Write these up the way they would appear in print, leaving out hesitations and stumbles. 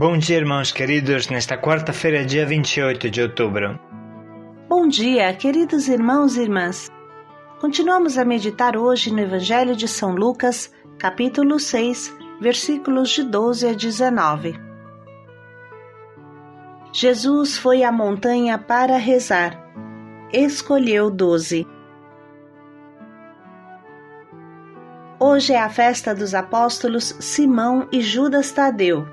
Bom dia, irmãos queridos, nesta quarta-feira, dia 28 de outubro. Bom dia, queridos irmãos e irmãs. Continuamos a meditar hoje no Evangelho de São Lucas, capítulo 6, versículos de 12 a 19. Jesus foi à montanha para rezar. Escolheu 12. Hoje é a festa dos apóstolos Simão e Judas Tadeu,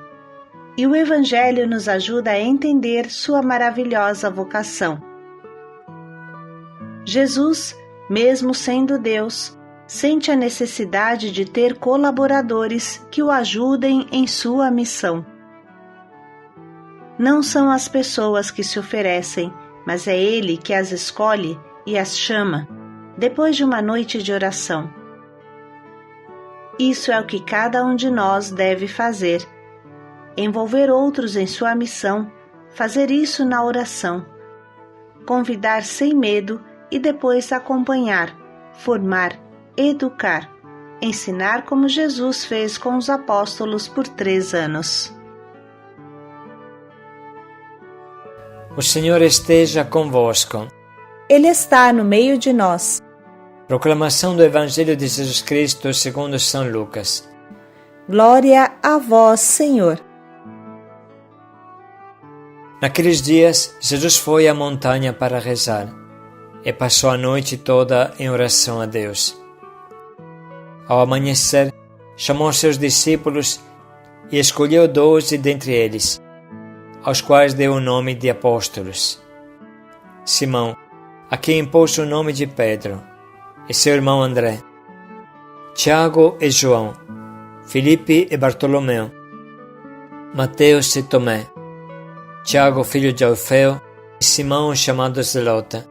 e o Evangelho nos ajuda a entender sua maravilhosa vocação. Jesus, mesmo sendo Deus, sente a necessidade de ter colaboradores que o ajudem em sua missão. Não são as pessoas que se oferecem, mas é Ele que as escolhe e as chama, depois de uma noite de oração. Isso é o que cada um de nós deve fazer. Envolver outros em sua missão, fazer isso na oração. Convidar sem medo e depois acompanhar, formar, educar, ensinar como Jesus fez com os apóstolos por 3 anos. O Senhor esteja convosco. Ele está no meio de nós. Proclamação do Evangelho de Jesus Cristo segundo São Lucas. Glória a vós, Senhor. Naqueles dias, Jesus foi à montanha para rezar e passou a noite toda em oração a Deus. Ao amanhecer, chamou seus discípulos e escolheu 12 dentre eles, aos quais deu o nome de apóstolos. Simão, a quem impôs o nome de Pedro, e seu irmão André, Tiago e João, Filipe e Bartolomeu, Mateus e Tomé, Tiago, filho de Alfeu, e Simão, chamado Zelota,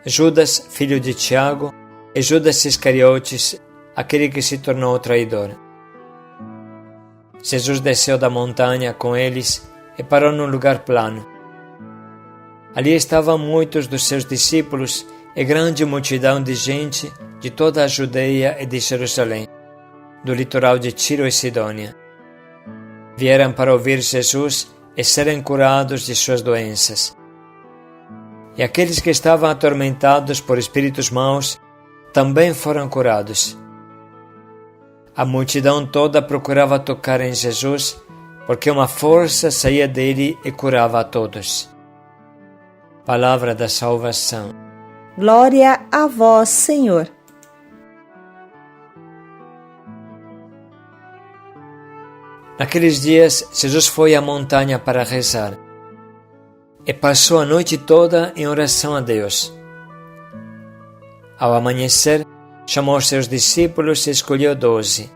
Judas, filho de Tiago, e Judas Iscariotes, aquele que se tornou traidor. Jesus desceu da montanha com eles e parou num lugar plano. Ali estavam muitos dos seus discípulos e grande multidão de gente de toda a Judeia e de Jerusalém, do litoral de Tiro e Sidônia. Vieram para ouvir Jesus e serem curados de suas doenças. E aqueles que estavam atormentados por espíritos maus também foram curados. A multidão toda procurava tocar em Jesus, porque uma força saía dele e curava a todos. Palavra da salvação. Glória a vós, Senhor. Naqueles dias, Jesus foi à montanha para rezar e passou a noite toda em oração a Deus. Ao amanhecer, chamou seus discípulos e escolheu 12.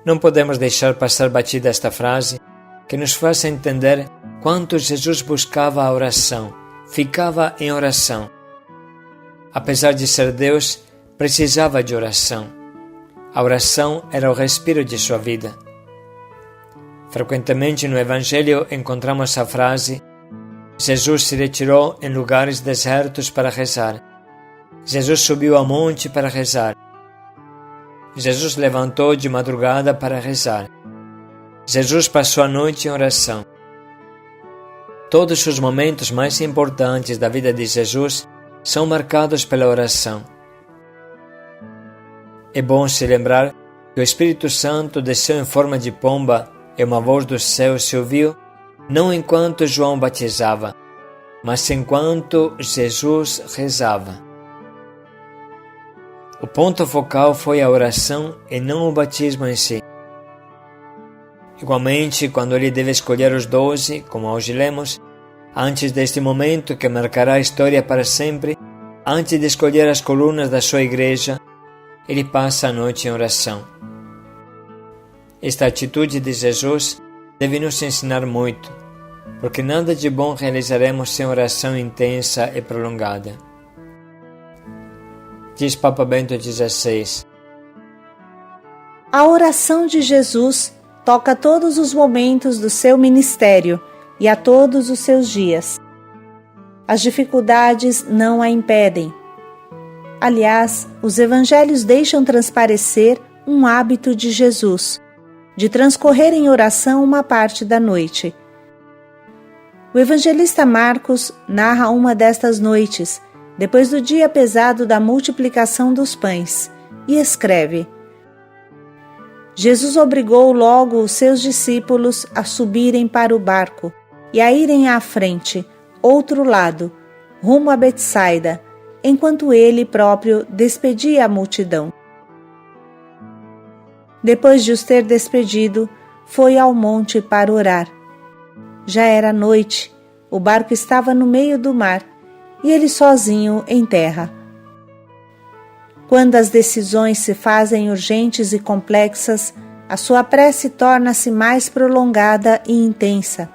Não podemos deixar passar batida esta frase, que nos faz entender quanto Jesus buscava a oração, ficava em oração. Apesar de ser Deus, precisava de oração. A oração era o respiro de sua vida. Frequentemente no Evangelho encontramos a frase: Jesus se retirou em lugares desertos para rezar. Jesus subiu ao monte para rezar. Jesus levantou de madrugada para rezar. Jesus passou a noite em oração. Todos os momentos mais importantes da vida de Jesus são marcados pela oração. É bom se lembrar que o Espírito Santo desceu em forma de pomba e uma voz do céu se ouviu, não enquanto João batizava, mas enquanto Jesus rezava. O ponto focal foi a oração e não o batismo em si. Igualmente, quando ele deve escolher os 12, como hoje lemos, antes deste momento que marcará a história para sempre, antes de escolher as colunas da sua igreja, ele passa a noite em oração. Esta atitude de Jesus deve nos ensinar muito, porque nada de bom realizaremos sem oração intensa e prolongada. Diz Papa Bento XVI: A oração de Jesus toca todos os momentos do seu ministério e a todos os seus dias. As dificuldades não a impedem. Aliás, os evangelhos deixam transparecer um hábito de Jesus, de transcorrer em oração uma parte da noite. O evangelista Marcos narra uma destas noites, depois do dia pesado da multiplicação dos pães, e escreve: Jesus obrigou logo os seus discípulos a subirem para o barco e a irem à frente, outro lado, rumo a Betsaida, enquanto ele próprio despedia a multidão. Depois de os ter despedido, foi ao monte para orar. Já era noite, o barco estava no meio do mar e ele sozinho em terra. Quando as decisões se fazem urgentes e complexas, a sua prece torna-se mais prolongada e intensa.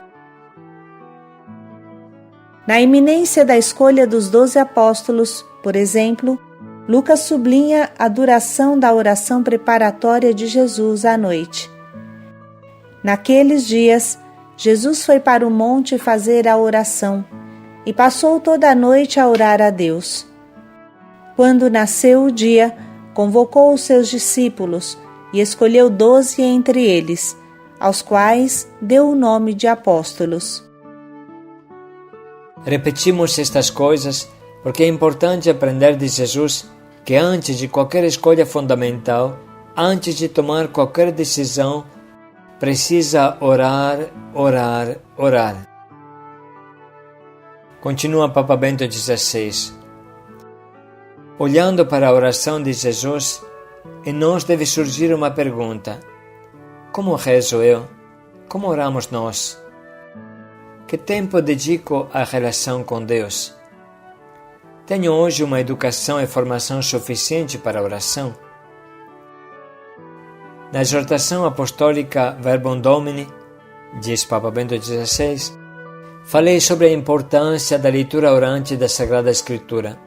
Na iminência da escolha dos 12 apóstolos, por exemplo, Lucas sublinha a duração da oração preparatória de Jesus à noite. Naqueles dias, Jesus foi para o monte fazer a oração e passou toda a noite a orar a Deus. Quando nasceu o dia, convocou os seus discípulos e escolheu 12 entre eles, aos quais deu o nome de apóstolos. Repetimos estas coisas porque é importante aprender de Jesus que antes de qualquer escolha fundamental, antes de tomar qualquer decisão, precisa orar, orar, orar. Continua Papa Bento XVI. Olhando para a oração de Jesus, em nós deve surgir uma pergunta: como rezo eu? Como oramos nós? Que tempo dedico à relação com Deus? Tenho hoje uma educação e formação suficiente para a oração? Na exortação apostólica Verbum Domini, diz Papa Bento XVI, falei sobre a importância da leitura orante da Sagrada Escritura.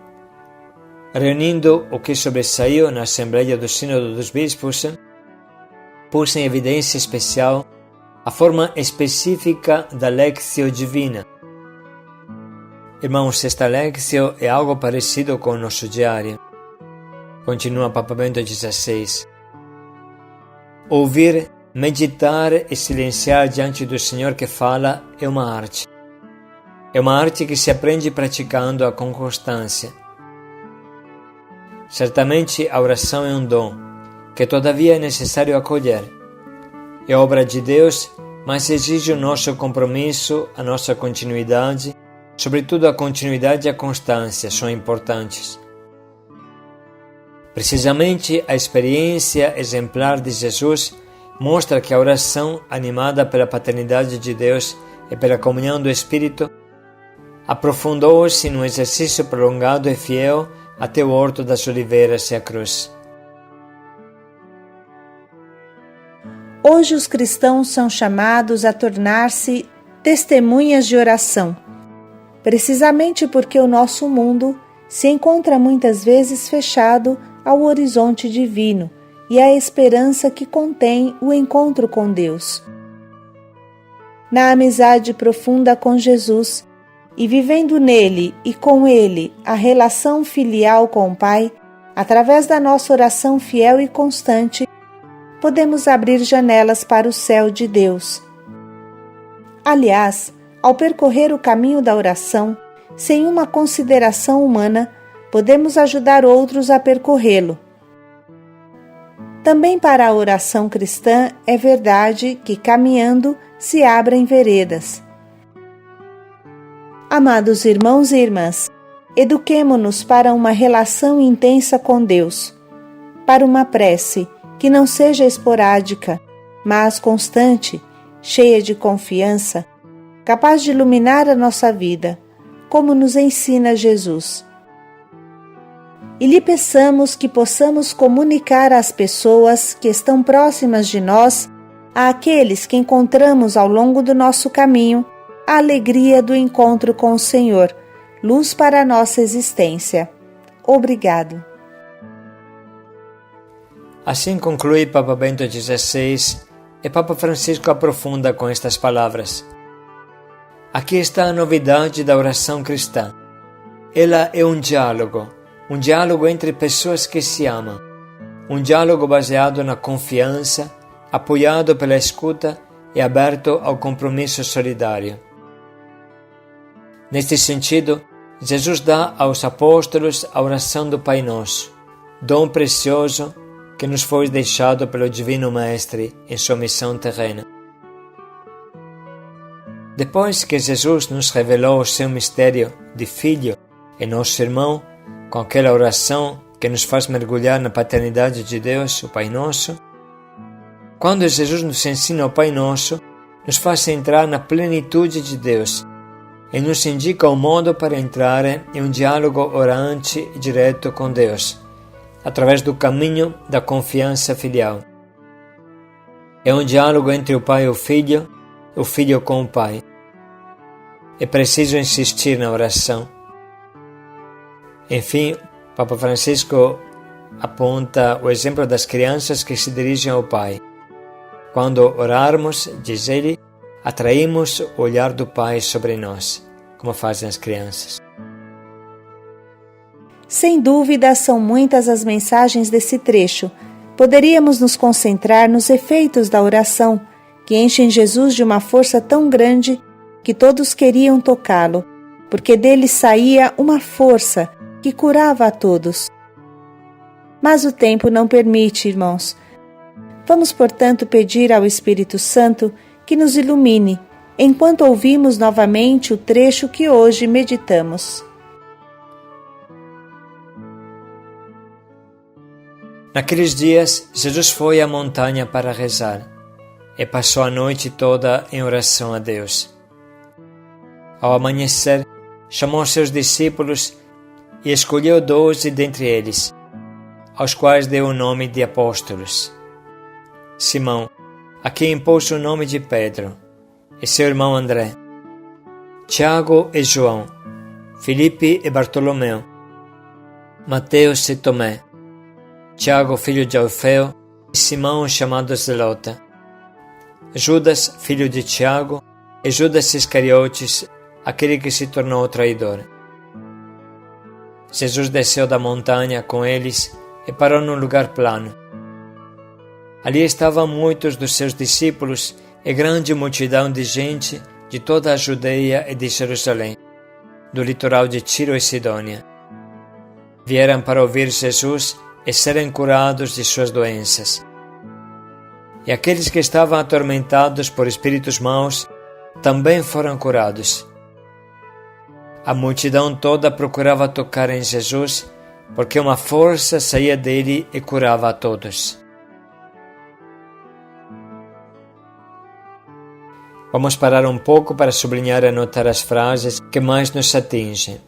Reunindo o que sobressaiu na Assembleia do Sínodo dos Bispos, pus em evidência especial a forma específica da Lectio Divina. Irmãos, esta Lectio é algo parecido com o nosso diário. Continua Papa Bento XVI. Ouvir, meditar e silenciar diante do Senhor que fala é uma arte. É uma arte que se aprende praticando-a com constância. Certamente a oração é um dom, que todavia é necessário acolher. É obra de Deus, mas exige o nosso compromisso, a nossa continuidade, sobretudo a continuidade e a constância são importantes. Precisamente a experiência exemplar de Jesus mostra que a oração, animada pela paternidade de Deus e pela comunhão do Espírito, aprofundou-se num exercício prolongado e fiel até o Horto das Oliveiras e a cruz. Hoje os cristãos são chamados a tornar-se testemunhas de oração, precisamente porque o nosso mundo se encontra muitas vezes fechado ao horizonte divino e à esperança que contém o encontro com Deus. Na amizade profunda com Jesus e vivendo nele e com ele a relação filial com o Pai, através da nossa oração fiel e constante, podemos abrir janelas para o céu de Deus. Aliás, ao percorrer o caminho da oração, sem uma consideração humana, podemos ajudar outros a percorrê-lo. Também para a oração cristã é verdade que, caminhando, se abrem veredas. Amados irmãos e irmãs, eduquemo-nos para uma relação intensa com Deus, para uma prece que não seja esporádica, mas constante, cheia de confiança, capaz de iluminar a nossa vida, como nos ensina Jesus. E lhe peçamos que possamos comunicar às pessoas que estão próximas de nós, àqueles que encontramos ao longo do nosso caminho, a alegria do encontro com o Senhor, luz para a nossa existência. Obrigado. Assim conclui Papa Bento XVI e Papa Francisco aprofunda com estas palavras. Aqui está a novidade da oração cristã. Ela é um diálogo entre pessoas que se amam, um diálogo baseado na confiança, apoiado pela escuta e aberto ao compromisso solidário. Neste sentido, Jesus dá aos apóstolos a oração do Pai Nosso, dom precioso que nos foi deixado pelo Divino Mestre em sua missão terrena. Depois que Jesus nos revelou o seu mistério de Filho e nosso irmão, com aquela oração que nos faz mergulhar na paternidade de Deus, o Pai Nosso, quando Jesus nos ensina o Pai Nosso, nos faz entrar na plenitude de Deus e nos indica o modo para entrar em um diálogo orante e direto com Deus, através do caminho da confiança filial. É um diálogo entre o Pai e o Filho com o Pai. É preciso insistir na oração. Enfim, Papa Francisco aponta o exemplo das crianças que se dirigem ao Pai. Quando orarmos, diz ele, atraímos o olhar do Pai sobre nós, como fazem as crianças. Sem dúvida, são muitas as mensagens desse trecho. Poderíamos nos concentrar nos efeitos da oração, que enchem Jesus de uma força tão grande que todos queriam tocá-lo, porque dele saía uma força que curava a todos. Mas o tempo não permite, irmãos. Vamos, portanto, pedir ao Espírito Santo que nos ilumine, enquanto ouvimos novamente o trecho que hoje meditamos. Naqueles dias, Jesus foi à montanha para rezar e passou a noite toda em oração a Deus. Ao amanhecer, chamou seus discípulos e escolheu 12 dentre eles, aos quais deu o nome de apóstolos. Simão, a quem impôs o nome de Pedro, e seu irmão André, Tiago e João, Filipe e Bartolomeu, Mateus e Tomé, Tiago, filho de Alfeu, e Simão, chamado Zelota, Judas, filho de Tiago, e Judas Iscariotes, aquele que se tornou traidor. Jesus desceu da montanha com eles e parou num lugar plano. Ali estavam muitos dos seus discípulos e grande multidão de gente de toda a Judeia e de Jerusalém, do litoral de Tiro e Sidônia. Vieram para ouvir Jesus e serem curados de suas doenças. E aqueles que estavam atormentados por espíritos maus também foram curados. A multidão toda procurava tocar em Jesus, porque uma força saía dele e curava a todos. Vamos parar um pouco para sublinhar e anotar as frases que mais nos atingem.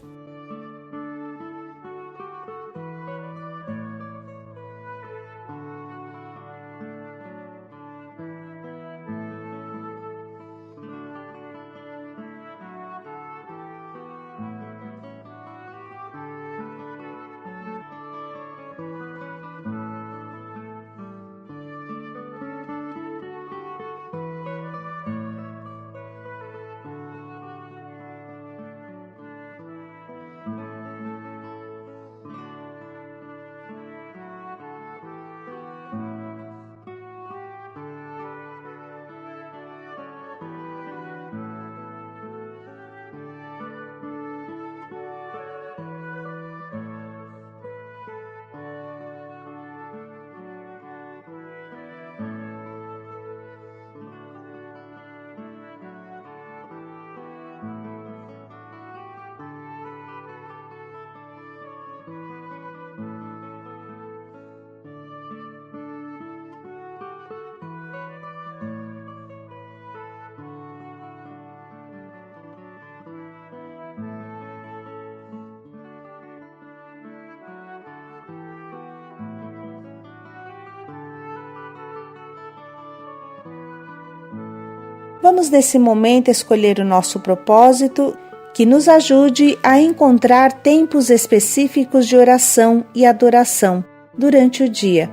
Vamos nesse momento escolher o nosso propósito que nos ajude a encontrar tempos específicos de oração e adoração durante o dia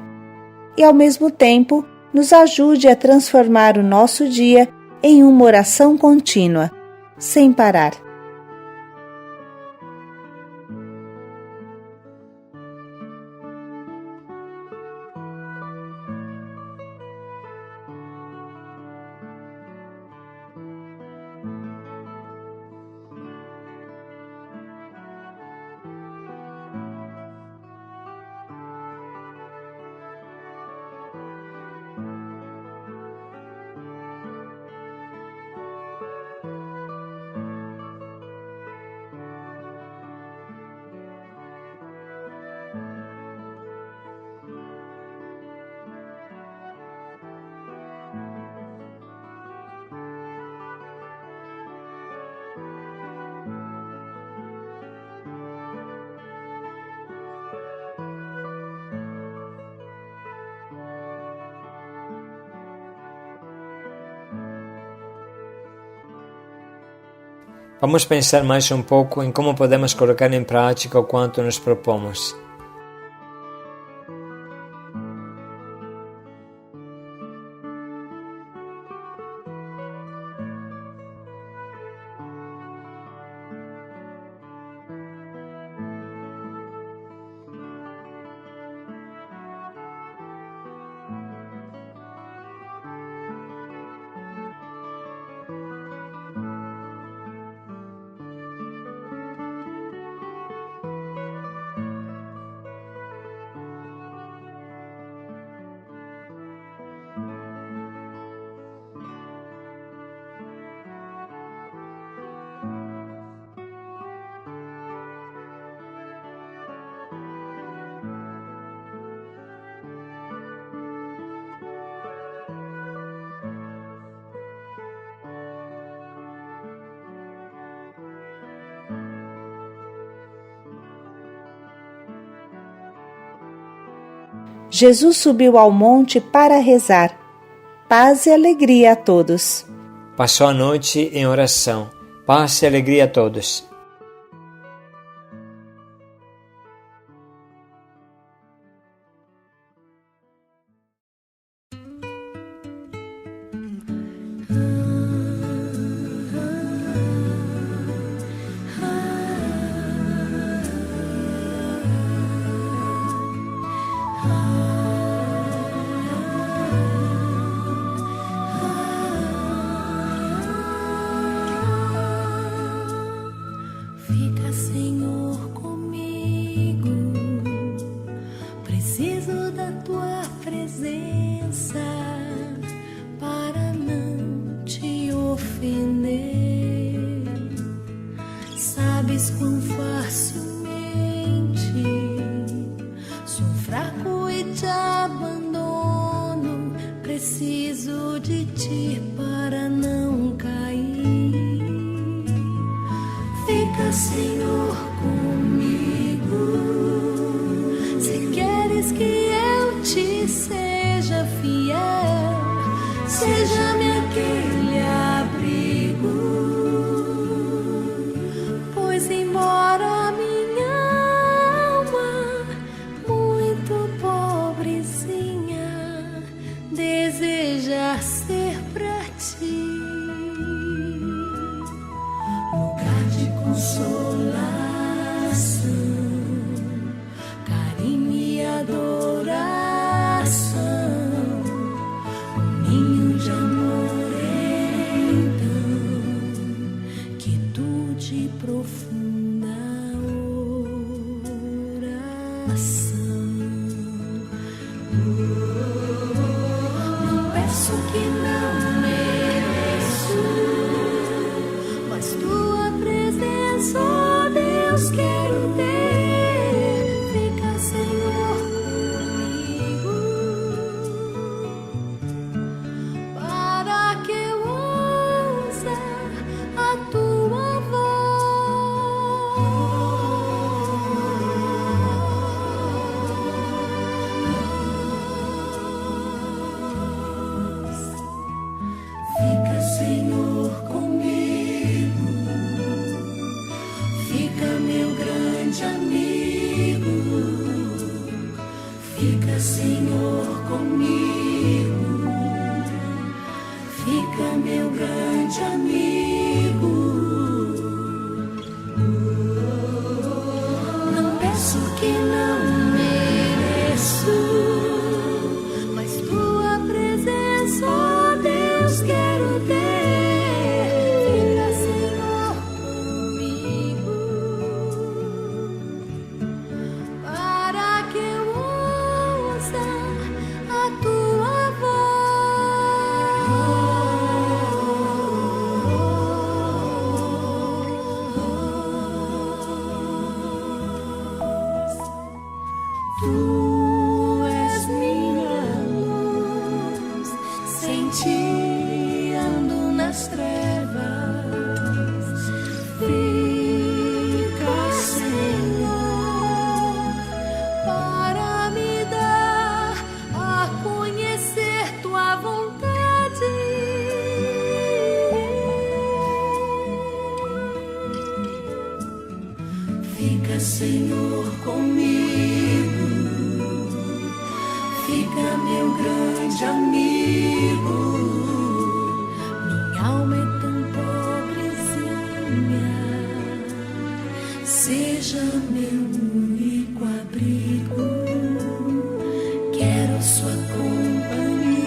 e, ao mesmo tempo, nos ajude a transformar o nosso dia em uma oração contínua, sem parar. Vamos pensar mais um pouco em como podemos colocar em prática o quanto nos propomos. Jesus subiu ao monte para rezar. Paz e alegria a todos. Passou a noite em oração. Paz e alegria a todos. Fica, Senhor, comigo. Preciso da tua presença para não te ofender. Sabes quão facilmente sou fraco e te abandono. Preciso de ti para não cair. Fica, Senhor, comigo. Se queres que eu te seja fiel, seja-me aquele abrigo. Pois embora minha alma, muito pobrezinha, deseja ser pra ti consolação, carinho e adoração, ninho de amor, então, quietude profunda oração. Não peço que não mereço, mas tua presença, ó Deus, quero ter. Fica, Senhor, comigo, para que eu ouça a tua voz. Fica, Senhor, comigo. Fica, meu grande amigo. Fica, Senhor, comigo. Fica, meu grande amigo. Não peço que não mereço, mas tua presença, ó Deus, quero ter. Fica, Senhor, comigo, para que eu ouça a tua voz. Esteja, Senhor, comigo. Fica meu grande amigo. Minha alma é tão pobrezinha. Seja meu único abrigo. Quero sua companhia.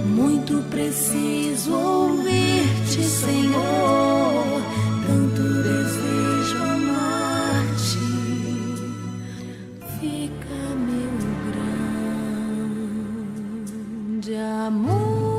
Muito preciso ouvir-te, Senhor. Tanto desejo amar-te. Fica meu grande amor.